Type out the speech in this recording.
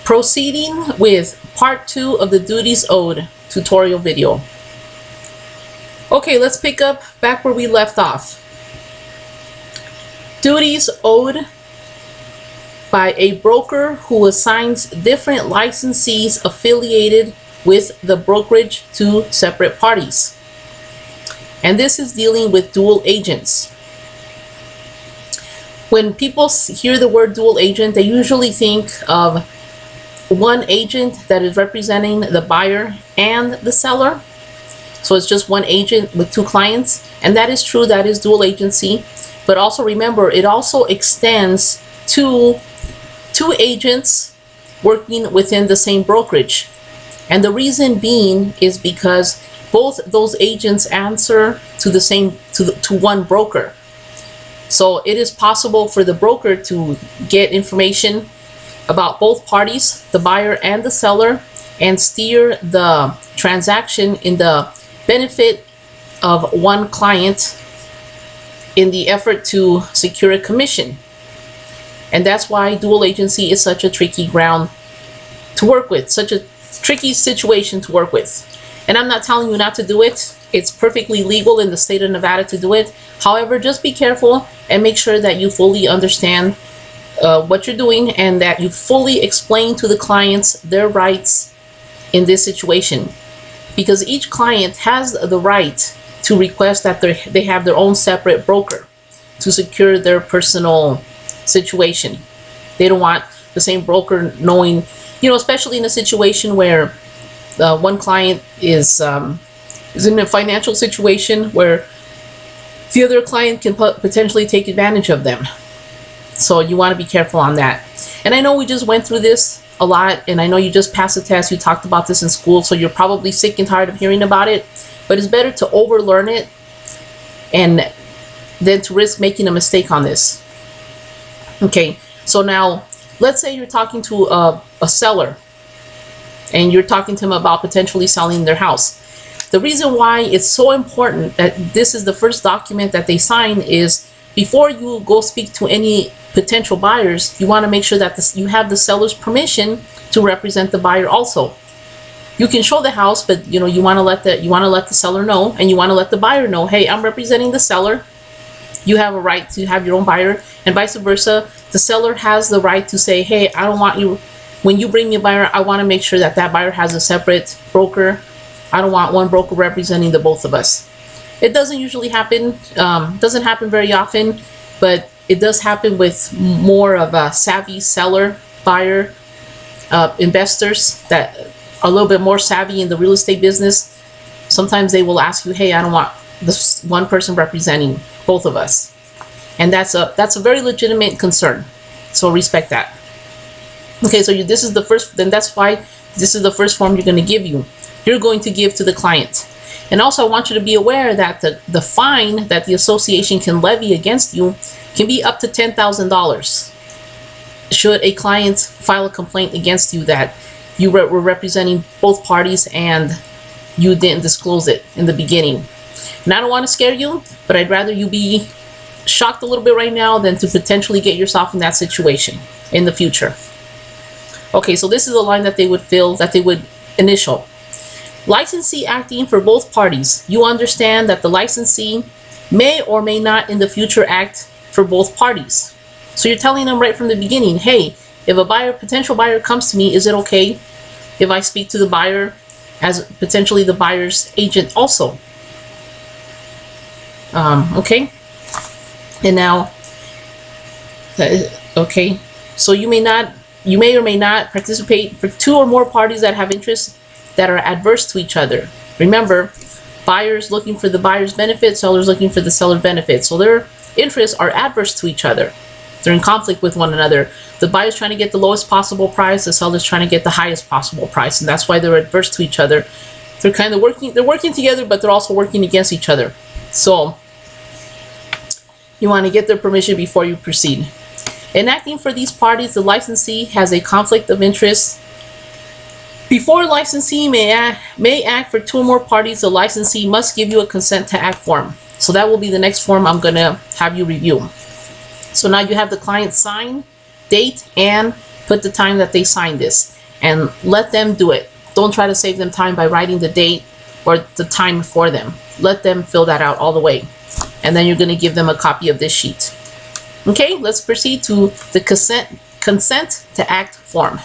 Proceeding with part 2 of the duties owed tutorial video. Okay, let's pick up back where we left off. Duties owed by a broker who assigns different licensees affiliated with the brokerage to separate parties. And this is dealing with dual agents. When people hear the word dual agent, they usually think of one agent that is representing the buyer and the seller. So it's just one agent with two clients. And that is true, that is dual agency. But also remember, it also extends to two agents working within the same brokerage. And the reason being is because both those agents answer to the same to one broker. So it is possible for the broker to get information about both parties, the buyer and the seller, and steer the transaction in the benefit of one client in the effort to secure a commission. And that's why dual agency is such a tricky ground to work with, such a tricky situation to work with. And I'm not telling you not to do it. It's perfectly legal in the state of Nevada to do it. However, just be careful and make sure that you fully understand what you're doing and that you fully explain to the clients their rights in this situation. Because each client has the right to request that they have their own separate broker to secure their personal situation. They don't want the same broker knowing, especially in a situation where one client is in a financial situation where the other client can potentially take advantage of them. So you want to be careful on that. And I know we just went through this a lot, and I know you just passed the test, you talked about this in school, so you're probably sick and tired of hearing about it, but it's better to overlearn it and than to risk making a mistake on this. Okay, so now let's say you're talking to a seller and you're talking to them about potentially selling their house. The reason why it's so important that this is the first document that they sign is before you go speak to any potential buyers, you want to make sure that you have the seller's permission to represent the buyer also. You can show the house, but you want to let the seller know, and you want to let the buyer know, hey, I'm representing the seller. You have a right to have your own buyer, and vice versa. The seller has the right to say, hey, I don't want you, when you bring me a buyer, I want to make sure that buyer has a separate broker. I don't want one broker representing the both of us. It doesn't usually happen, doesn't happen very often, but it does happen with more of a savvy seller, buyer, investors that are a little bit more savvy in the real estate business. Sometimes they will ask you, hey, I don't want this one person representing both of us. And that's a very legitimate concern. So respect that. Okay, so this is the first, then that's why this is the first form you're going to give to the client. And also I want you to be aware that the fine that the association can levy against you can be up to $10,000 should a client file a complaint against you that you were representing both parties and you didn't disclose it in the beginning. And I don't want to scare you, but I'd rather you be shocked a little bit right now than to potentially get yourself in that situation in the future. Okay, so this is a line that they would initial. Licensee acting for both parties. You understand that the licensee may or may not in the future act for both parties. So you're telling them right from the beginning, hey, if a potential buyer comes to me, is it okay if I speak to the buyer as potentially the buyer's agent also? Okay. And now, okay, so you may or may not participate for two or more parties that have interests that are adverse to each other. Remember, buyers looking for the buyer's benefit, sellers looking for the seller's benefit. So their interests are adverse to each other. They're in conflict with one another. The buyer's trying to get the lowest possible price, the seller's trying to get the highest possible price, and that's why they're adverse to each other. They're kind of working together, but they're also working against each other. So you want to get their permission before you proceed. In acting for these parties, the licensee has a conflict of interest. Before a licensee may act for two or more parties, the licensee must give you a consent to act form. So that will be the next form I'm going to have you review. So now you have the client sign, date, and put the time that they signed this. and let them do it. Don't try to save them time by writing the date or the time for them. Let them fill that out all the way. And then you're going to give them a copy of this sheet. Okay, let's proceed to the consent to act form.